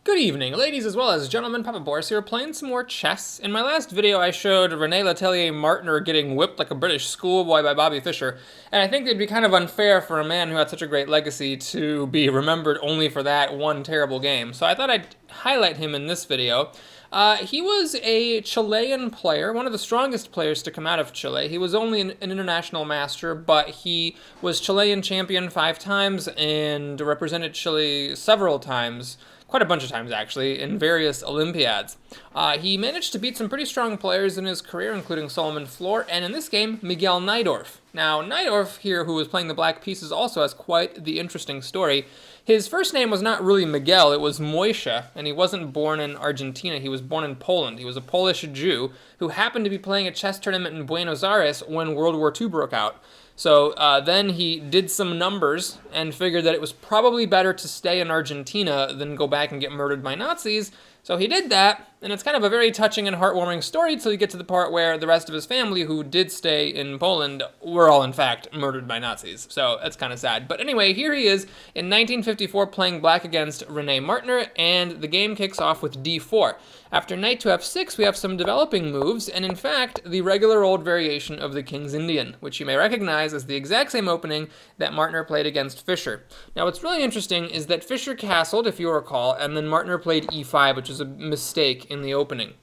Good evening, ladies as well as gentlemen. Papa Boris here, playing some more chess. In my last video, I showed René Letelier Martner getting whipped like a British schoolboy by Bobby Fischer, and I think it'd be kind of unfair for a man who had such a great legacy to be remembered only for that one terrible game. So I thought I'd highlight him in this video. He was a Chilean player, one of the strongest players to come out of Chile. He was only an international master, but he was Chilean champion 5 times and represented Chile several times, quite a bunch of times actually, in various Olympiads. He managed to beat some pretty strong players in his career, including Solomon Floor, and in this game, Miguel Najdorf. Now, Najdorf here, who was playing the black pieces, also has quite the interesting story. His first name was not really Miguel, it was Moishe, and he wasn't born in Argentina, he was born in Poland. He was a Polish Jew who happened to be playing a chess tournament in Buenos Aires when World War II broke out. So then he did some numbers and figured that it was probably better to stay in Argentina than go back and get murdered by Nazis. So he did that, and it's kind of a very touching and heartwarming story until you get to the part where the rest of his family, who did stay in Poland, were all in fact murdered by Nazis. So that's kind of sad. But anyway, here he is in 1954 playing black against René Martner, and the game kicks off with d4. After knight to f6, we have some developing moves, and in fact, the regular old variation of the King's Indian, which you may recognize as the exact same opening that Martner played against Fischer. Now, what's really interesting is that Fischer castled, if you recall, and then Martner played e5, which is a mistake in the opening.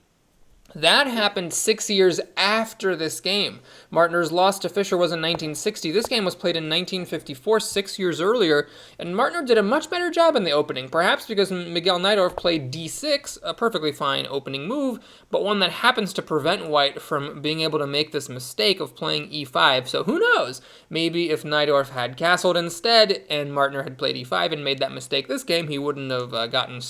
That happened 6 years after this game. Martner's loss to Fischer was in 1960. This game was played in 1954, 6 years earlier, and Martner did a much better job in the opening, perhaps because Miguel Najdorf played d6, a perfectly fine opening move, but one that happens to prevent White from being able to make this mistake of playing e5. So who knows? Maybe if Najdorf had castled instead and Martner had played e5 and made that mistake this game, he wouldn't have gotten,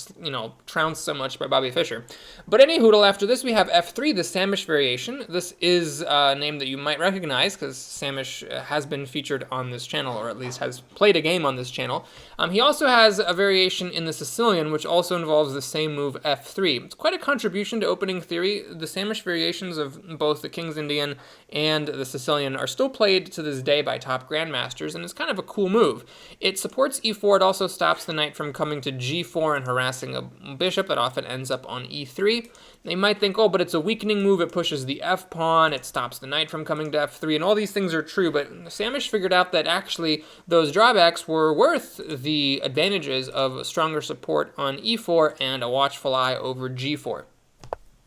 trounced so much by Bobby Fischer. But any hoodle, after this we have f3, the Samish variation. This is a name that you might recognize because Samish has been featured on this channel, or at least has played a game on this channel. He also has a variation in the Sicilian, which also involves the same move f3. It's quite a contribution to opening theory. The Samish variations of both the King's Indian and the Sicilian are still played to this day by top grandmasters, and it's kind of a cool move. It supports e4, it also stops the knight from coming to g4 and harassing a bishop that often ends up on e3. They might think, oh, but it's a weakening move, it pushes the f-pawn, it stops the knight from coming to f3, and all these things are true, but Samish figured out that actually those drawbacks were worth the advantages of stronger support on e4 and a watchful eye over g4.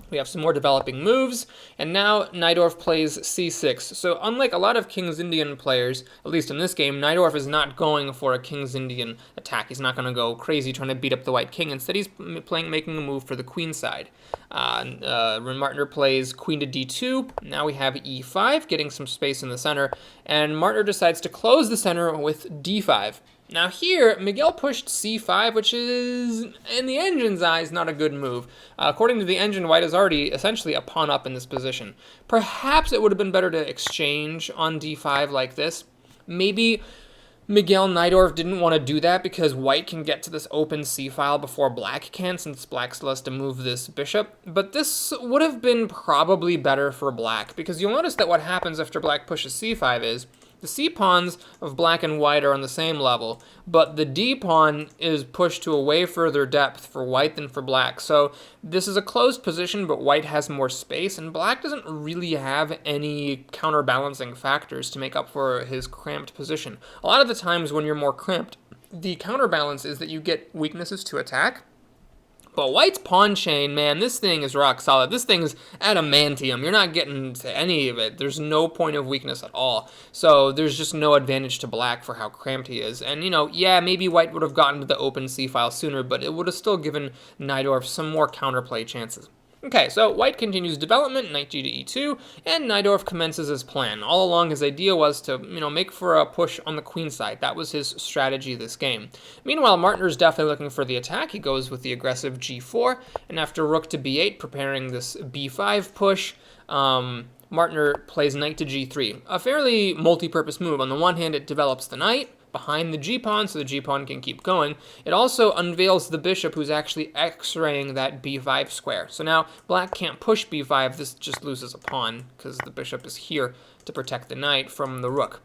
We have some more developing moves, and now Najdorf plays c6. So unlike a lot of King's Indian players, at least in this game, Najdorf is not going for a King's Indian attack. He's not going to go crazy trying to beat up the white king. Instead, he's making a move for the queen side. Martner plays queen to d2. Now we have e5, getting some space in the center, and Martner decides to close the center with d5. Now here, Miguel pushed c5, which is, in the engine's eyes, not a good move. According to the engine, White is already essentially a pawn up in this position. Perhaps it would have been better to exchange on d5 like this. Maybe Miguel Najdorf didn't want to do that because White can get to this open c-file before Black can, since Black still has to move this bishop. But this would have been probably better for Black, because you'll notice that what happens after Black pushes c5 is the c-pawns of Black and White are on the same level, but the d-pawn is pushed to a way further depth for White than for Black. So this is a closed position, but White has more space, and Black doesn't really have any counterbalancing factors to make up for his cramped position. A lot of the times when you're more cramped, the counterbalance is that you get weaknesses to attack. But White's pawn chain, man, this thing is rock solid. This thing's adamantium. You're not getting to any of it. There's no point of weakness at all. So there's just no advantage to Black for how cramped he is. And, yeah, maybe White would have gotten to the open c-file sooner, but it would have still given Najdorf some more counterplay chances. Okay, so White continues development, knight g to e2, and Najdorf commences his plan. All along, his idea was to, make for a push on the queen side. That was his strategy this game. Meanwhile, Martner's definitely looking for the attack. He goes with the aggressive g4, and after rook to b8, preparing this b5 push, Martner plays knight to g3. A fairly multi-purpose move. On the one hand, it develops the knight behind the g-pawn, so the g-pawn can keep going. It also unveils the bishop, who's actually x-raying that b5 square. So now Black can't push b5, this just loses a pawn, because the bishop is here to protect the knight from the rook.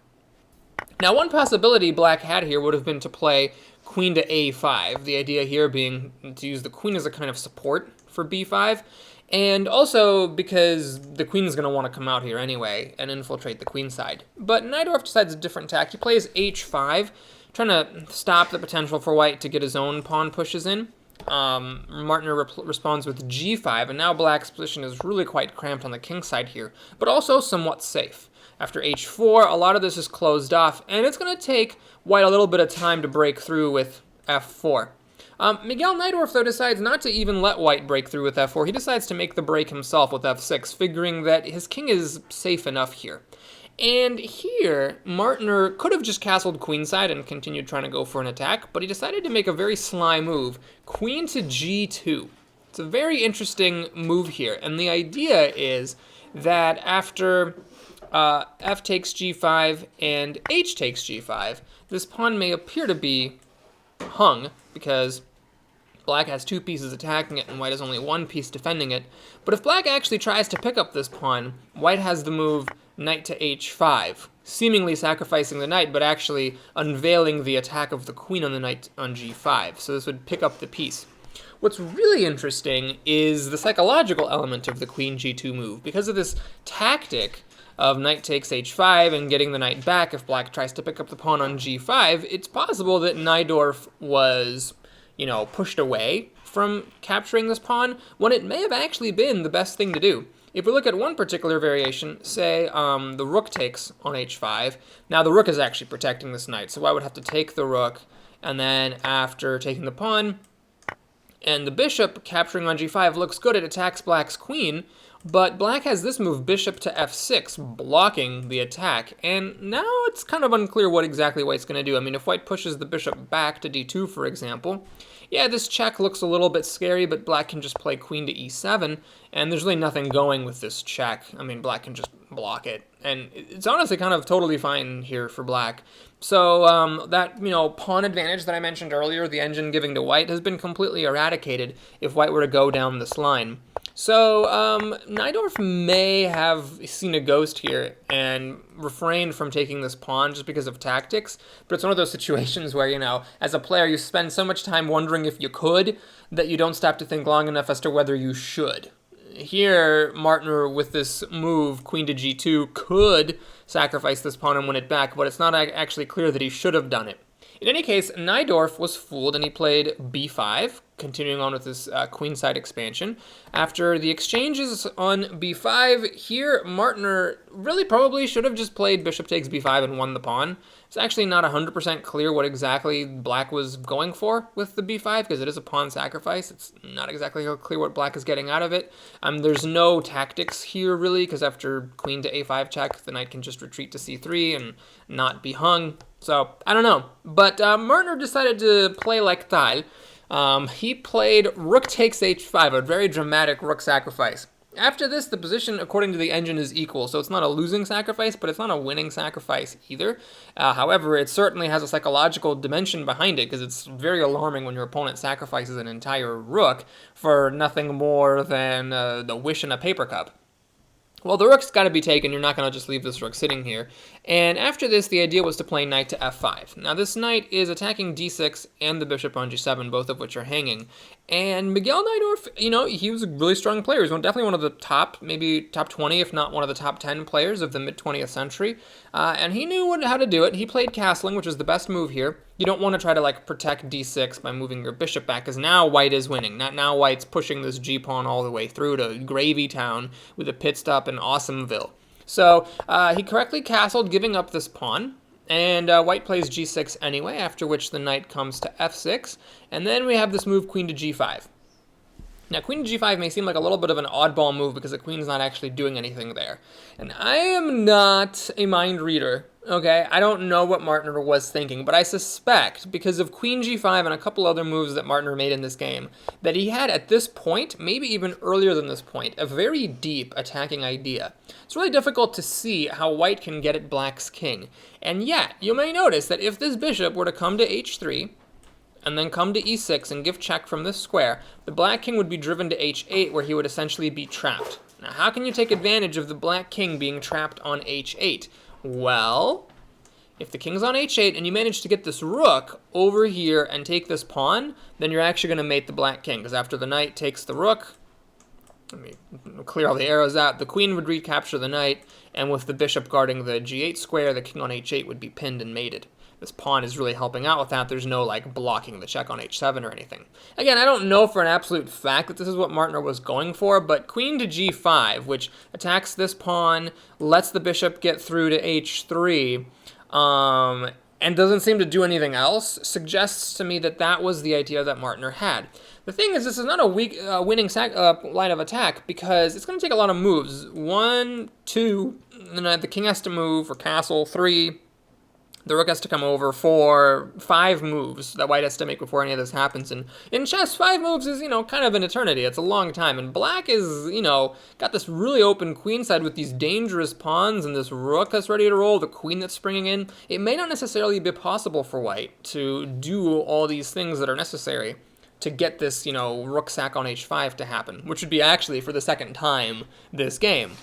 Now, one possibility Black had here would have been to play queen to a5. The idea here being to use the queen as a kind of support for b5. And also because the queen's going to want to come out here anyway and infiltrate the queen side. But Najdorf decides a different tack. He plays h5, trying to stop the potential for white to get his own pawn pushes in. Martner responds with g5, and now black's position is really quite cramped on the king side here, but also somewhat safe. After h4, a lot of this is closed off, and it's going to take white a little bit of time to break through with f4. Miguel Najdorf, though, decides not to even let white break through with f4. He decides to make the break himself with f6, figuring that his king is safe enough here. And here, Martner could have just castled queenside and continued trying to go for an attack, but he decided to make a very sly move, queen to g2. It's a very interesting move here, and the idea is that after f takes g5 and h takes g5, this pawn may appear to be hung, because black has two pieces attacking it and white has only one piece defending it. But if black actually tries to pick up this pawn, white has the move knight to h5, seemingly sacrificing the knight, but actually unveiling the attack of the queen on the knight on g5. So this would pick up the piece. What's really interesting is the psychological element of the queen g2 move. Because of this tactic of knight takes h5 and getting the knight back if black tries to pick up the pawn on g5, it's possible that Najdorf was, pushed away from capturing this pawn when it may have actually been the best thing to do. If we look at one particular variation, say the rook takes on h5, now the rook is actually protecting this knight, so I would have to take the rook, and then after taking the pawn and the bishop capturing on g5 looks good, it attacks black's queen, but black has this move, bishop to f6, blocking the attack, and now it's kind of unclear what exactly white's going to do. I mean, if white pushes the bishop back to d2, for example, yeah, this check looks a little bit scary, but black can just play queen to e7, and there's really nothing going with this check. I mean, black can just block it, and it's honestly kind of totally fine here for black. So that, pawn advantage that I mentioned earlier, the engine giving to white, has been completely eradicated if white were to go down this line. So Najdorf may have seen a ghost here and refrained from taking this pawn just because of tactics, but it's one of those situations where, as a player, you spend so much time wondering if you could that you don't stop to think long enough as to whether you should. Here, Martner, with this move, queen to g2, could sacrifice this pawn and win it back, but it's not actually clear that he should have done it. In any case, Najdorf was fooled and he played b5, continuing on with this queenside expansion. After the exchanges on b5, here Martner really probably should have just played bishop takes b5 and won the pawn. It's actually not 100% clear what exactly black was going for with the b5 because it is a pawn sacrifice. It's not exactly clear what black is getting out of it. There's no tactics here really because after queen to a5 check, the knight can just retreat to c3 and not be hung. So, I don't know. But Martner decided to play like Tal. He played rook takes h5, a very dramatic rook sacrifice. After this, the position, according to the engine, is equal, so it's not a losing sacrifice, but it's not a winning sacrifice either. However, it certainly has a psychological dimension behind it, because it's very alarming when your opponent sacrifices an entire rook for nothing more than the wish in a paper cup. Well, the rook's got to be taken. You're not going to just leave this rook sitting here. And after this, the idea was to play knight to f5. Now, this knight is attacking d6 and the bishop on g7, both of which are hanging. And Miguel Najdorf, he was a really strong player. He was definitely one of the top, maybe top 20, if not one of the top 10 players of the mid-20th century. And he knew how to do it. He played castling, which is the best move here. You don't want to try to protect d6 by moving your bishop back, because now white is winning. Now white's pushing this g-pawn all the way through to Gravy Town with a pit stop in Awesomeville. So he correctly castled, giving up this pawn. And white plays g6 anyway, after which the knight comes to f6. And then we have this move queen to g5. Now, queen to g5 may seem like a little bit of an oddball move because the queen's not actually doing anything there. And I am not a mind reader, okay? I don't know what Martner was thinking, but I suspect, because of queen g5 and a couple other moves that Martner made in this game, that he had at this point, maybe even earlier than this point, a very deep attacking idea. It's really difficult to see how white can get at black's king. And yet, you may notice that if this bishop were to come to h3, and then come to e6 and give check from this square, the black king would be driven to h8, where he would essentially be trapped. Now, how can you take advantage of the black king being trapped on h8? Well, If the king's on h8 and you manage to get this rook over here and take this pawn, then you're actually going to mate the black king, because after the knight takes the rook, let me clear all the arrows out, the queen would recapture the knight, and with the bishop guarding the g8 square, the king on h8 would be pinned and mated. This pawn is really helping out with that. There's no like blocking the check on h7 or anything. Again, I don't know for an absolute fact that this is what Martner was going for, but queen to g5, which attacks this pawn, lets the bishop get through to h3, and doesn't seem to do anything else, suggests to me that that was the idea that Martner had. The thing is, this is not a weak winning line of attack, because it's going to take a lot of moves. 1, 2, and then the king has to move, or castle, 3, the rook has to come over, 4, 5 moves that white has to make before any of this happens. And in chess, 5 moves is, kind of an eternity. It's a long time. And black is, got this really open queen side with these dangerous pawns and this rook that's ready to roll, the queen that's springing in. It may not necessarily be possible for white to do all these things that are necessary to get this, rook sack on h5 to happen, which would be actually, for the second time, this game.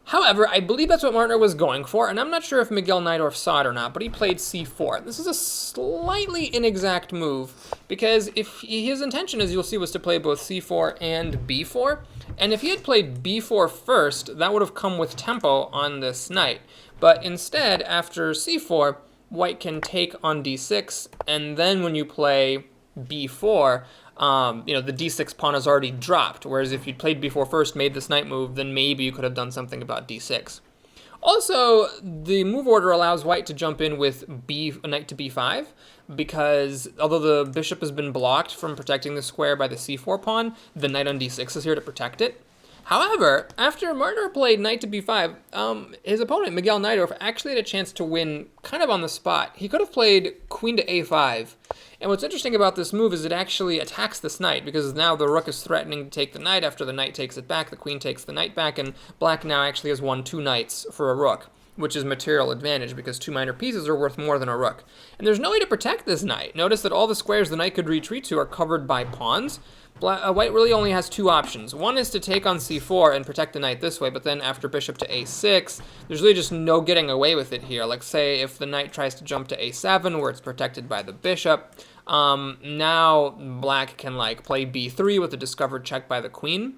However, I believe that's what Martner was going for, and I'm not sure if Miguel Najdorf saw it or not, but he played c4. This is a slightly inexact move, because if his intention, as you'll see, was to play both c4 and b4, and if he had played b4 first, that would have come with tempo on this knight. But instead, after c4, white can take on d6, and then when you play b4, the d6 pawn is already dropped, whereas if you'd played b4 first, made this knight move, then maybe you could have done something about d6. Also, the move order allows white to jump in with a knight to b5, because although the bishop has been blocked from protecting the square by the c4 pawn, the knight on d6 is here to protect it. However, after Martner played knight to b5, his opponent, Miguel Najdorf, actually had a chance to win kind of on the spot. He could have played queen to a5, and what's interesting about this move is it actually attacks this knight, because now the rook is threatening to take the knight. After the knight takes it back, the queen takes the knight back, and black now actually has won 2 knights for a rook, which is material advantage, because 2 minor pieces are worth more than a rook. And there's no way to protect this knight. Notice that all the squares the knight could retreat to are covered by pawns. White really only has 2 options. One is to take on c4 and protect the knight this way, but then after bishop to a6, there's really just no getting away with it here. Like, say if the knight tries to jump to a7, where it's protected by the bishop, now black can play b3 with a discovered check by the queen.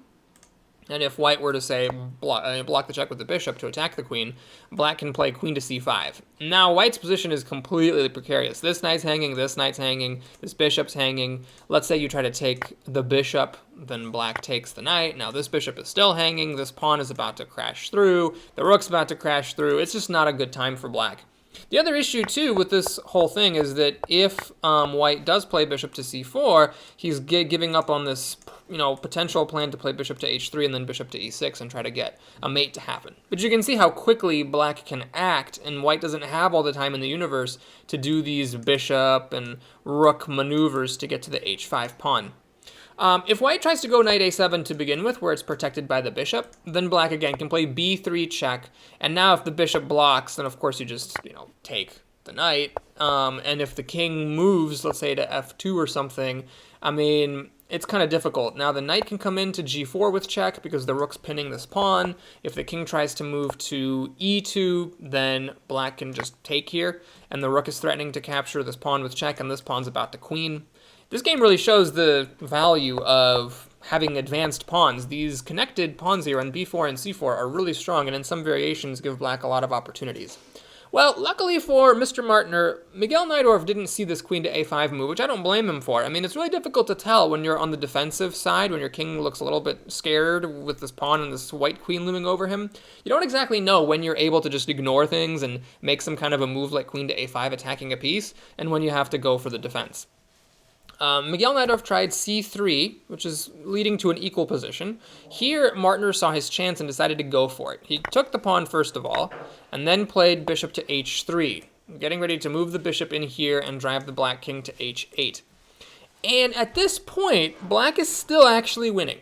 And if white were to, say, block the check with the bishop to attack the queen, black can play queen to c5. Now, white's position is completely precarious. This knight's hanging, this bishop's hanging. Let's say you try to take the bishop, then black takes the knight. Now, this bishop is still hanging, this pawn is about to crash through, the rook's about to crash through. It's just not a good time for black. The other issue, too, with this whole thing is that if white does play bishop to c4, he's giving up on this, potential plan to play bishop to h3 and then bishop to e6 and try to get a mate to happen. But you can see how quickly black can act, and white doesn't have all the time in the universe to do these bishop and rook maneuvers to get to the h5 pawn. If white tries to go knight a7 to begin with, where it's protected by the bishop, then black again can play b3 check, and now if the bishop blocks, then of course you just, take the knight, and if the king moves, let's say to f2 or something, it's kind of difficult. Now the knight can come into g4 with check because the rook's pinning this pawn. If the king tries to move to e2, then black can just take here, and the rook is threatening to capture this pawn with check, and this pawn's about to queen. This game really shows the value of having advanced pawns. These connected pawns here on b4 and c4 are really strong, and in some variations give black a lot of opportunities. Well, luckily for Mr. Martner, Miguel Najdorf didn't see this queen to a5 move, which I don't blame him for. It's really difficult to tell when you're on the defensive side, when your king looks a little bit scared with this pawn and this white queen looming over him. You don't exactly know when you're able to just ignore things and make some kind of a move like queen to a5 attacking a piece, and when you have to go for the defense. Miguel Najdorf tried c3, which is leading to an equal position. Here, Martner saw his chance and decided to go for it. He took the pawn first of all, and then played bishop to h3, getting ready to move the bishop in here and drive the black king to h8. And at this point, black is still actually winning.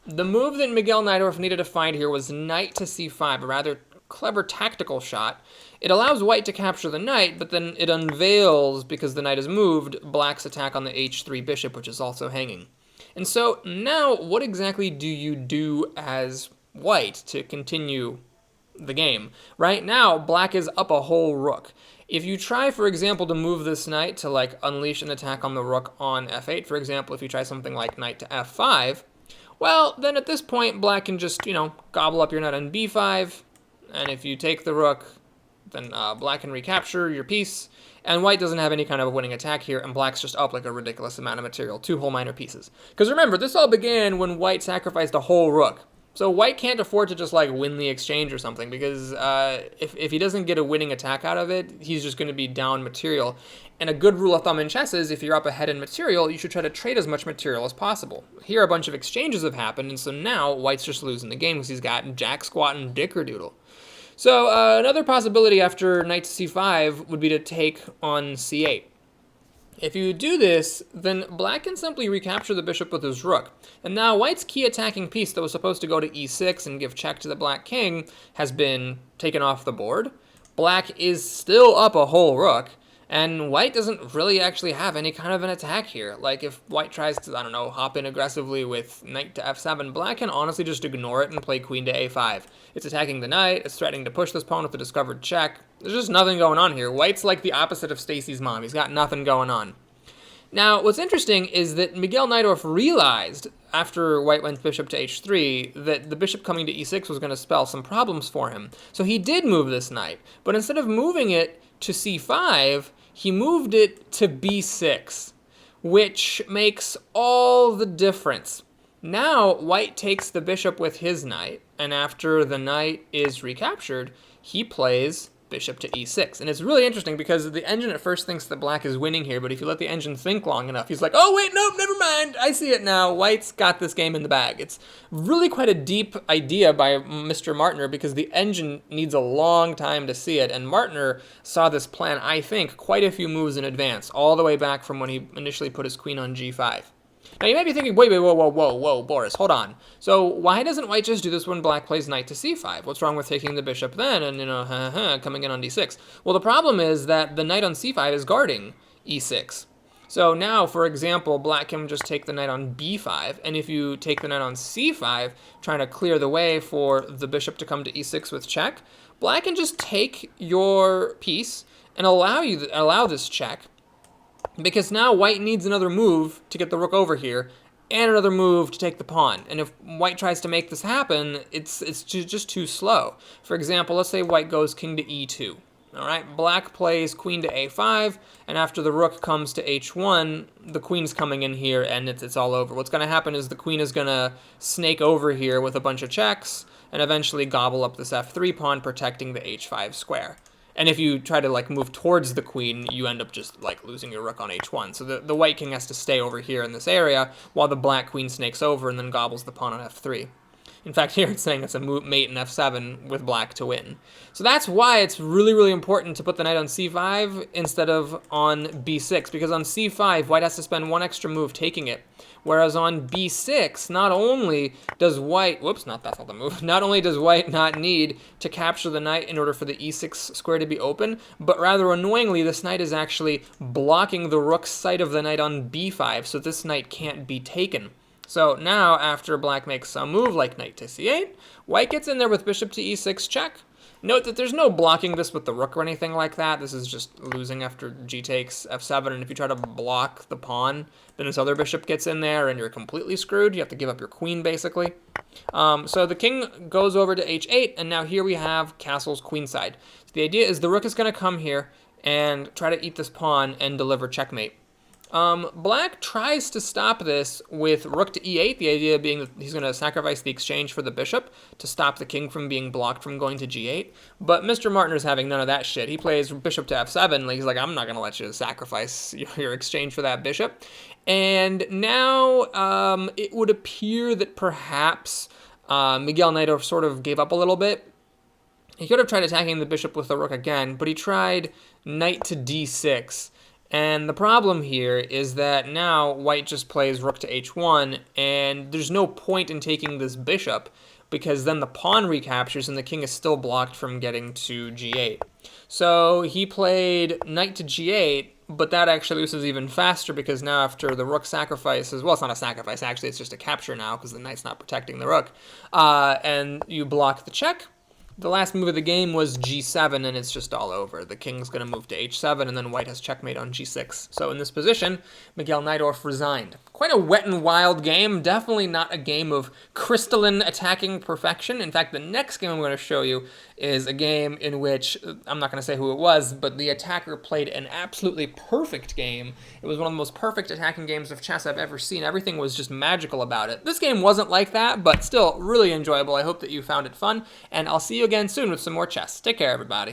The move that Miguel Najdorf needed to find here was knight to c5, a rather clever tactical shot. It allows white to capture the knight, but then it unveils, because the knight is moved, black's attack on the h3 bishop, which is also hanging. And so now, what exactly do you do as white to continue the game? Right now, black is up a whole rook. If you try, for example, to move this knight to like unleash an attack on the rook on f8, for example, if you try something like knight to f5, well, then at this point, black can just, gobble up your knight on b5, and if you take the rook, then black can recapture your piece, and white doesn't have any kind of a winning attack here, and black's just up like a ridiculous amount of material, 2 whole minor pieces. Because remember, this all began when white sacrificed a whole rook. So white can't afford to just like win the exchange or something, because if he doesn't get a winning attack out of it, he's just going to be down material. And a good rule of thumb in chess is if you're up ahead in material, you should try to trade as much material as possible. Here a bunch of exchanges have happened, and so now white's just losing the game because he's got jack, squat, and dickerdoodle. So another possibility after knight to c5 would be to take on c8. If you do this, then black can simply recapture the bishop with his rook. And now white's key attacking piece that was supposed to go to e6 and give check to the black king has been taken off the board. Black is still up a whole rook, and white doesn't really actually have any kind of an attack here. Like if white tries to, I don't know, hop in aggressively with knight to f7, black can honestly just ignore it and play queen to a5. It's attacking the knight, it's threatening to push this pawn with a discovered check. There's just nothing going on here. White's like the opposite of Stacy's mom. He's got nothing going on. Now, what's interesting is that Miguel Najdorf realized after white went bishop to h3 that the bishop coming to e6 was going to spell some problems for him. So he did move this knight, but instead of moving it to c5, he moved it to b6, which makes all the difference. Now, white takes the bishop with his knight, and after the knight is recaptured, he plays bishop to e6. And it's really interesting because the engine at first thinks that black is winning here, but if you let the engine think long enough, he's like, oh wait, nope, never mind, I see it now. White's got this game in the bag. It's really quite a deep idea by Mr. Martner because the engine needs a long time to see it, and Martner saw this plan, I think, quite a few moves in advance, all the way back from when he initially put his queen on g5. Now you might be thinking, wait, whoa, Boris, hold on. So why doesn't white just do this when black plays knight to c5? What's wrong with taking the bishop then and, coming in on d6? Well, the problem is that the knight on c5 is guarding e6. So now, for example, black can just take the knight on b5, and if you take the knight on c5, trying to clear the way for the bishop to come to e6 with check, black can just take your piece and allow this check, because now white needs another move to get the rook over here, and another move to take the pawn. And if white tries to make this happen, it's just too slow. For example, let's say white goes king to e2. All right, black plays queen to a5, and after the rook comes to h1, the queen's coming in here, and it's all over. What's going to happen is the queen is going to snake over here with a bunch of checks, and eventually gobble up this f3 pawn, protecting the h5 square. And if you try to like move towards the queen, you end up just like losing your rook on h1. So the white king has to stay over here in this area while the black queen snakes over and then gobbles the pawn on f3. In fact, here it's saying it's a mate in f7 with black to win. So that's why it's really, really important to put the knight on c5 instead of on b6, because on c5, white has to spend one extra move taking it. Whereas on b6, not only does white, whoops, that's not the move, not only does white not need to capture the knight in order for the e6 square to be open, but rather annoyingly, this knight is actually blocking the rook's sight of the knight on b5, so this knight can't be taken. So now, after black makes some move like knight to c8, white gets in there with bishop to e6 check. Note that there's no blocking this with the rook or anything like that. This is just losing after g takes f7, and if you try to block the pawn, then this other bishop gets in there and you're completely screwed. You have to give up your queen, basically. So the king goes over to h8, and now here we have castle's queenside. So the idea is the rook is going to come here and try to eat this pawn and deliver checkmate. Black tries to stop this with rook to e8, the idea being that he's going to sacrifice the exchange for the bishop to stop the king from being blocked from going to g8. But Mr. Martner's having none of that shit. He plays bishop to f7. He's like, I'm not going to let you sacrifice your exchange for that bishop. And now it would appear that perhaps Miguel Najdorf sort of gave up a little bit. He could have tried attacking the bishop with the rook again, but he tried knight to d6. And the problem here is that now white just plays rook to h1, and there's no point in taking this bishop because then the pawn recaptures and the king is still blocked from getting to g8. So he played knight to g8, but that actually loses even faster because now after the rook sacrifices, well, it's not a sacrifice, actually, it's just a capture now because the knight's not protecting the rook, and you block the check. The last move of the game was g7, and it's just all over. The king's going to move to h7, and then white has checkmate on g6. So in this position, Miguel Najdorf resigned. Quite a wet and wild game. Definitely not a game of crystalline attacking perfection. In fact, the next game I'm going to show you is a game in which, I'm not going to say who it was, but the attacker played an absolutely perfect game. It was one of the most perfect attacking games of chess I've ever seen. Everything was just magical about it. This game wasn't like that, but still really enjoyable. I hope that you found it fun, and I'll see you again soon with some more chess. Take care, everybody.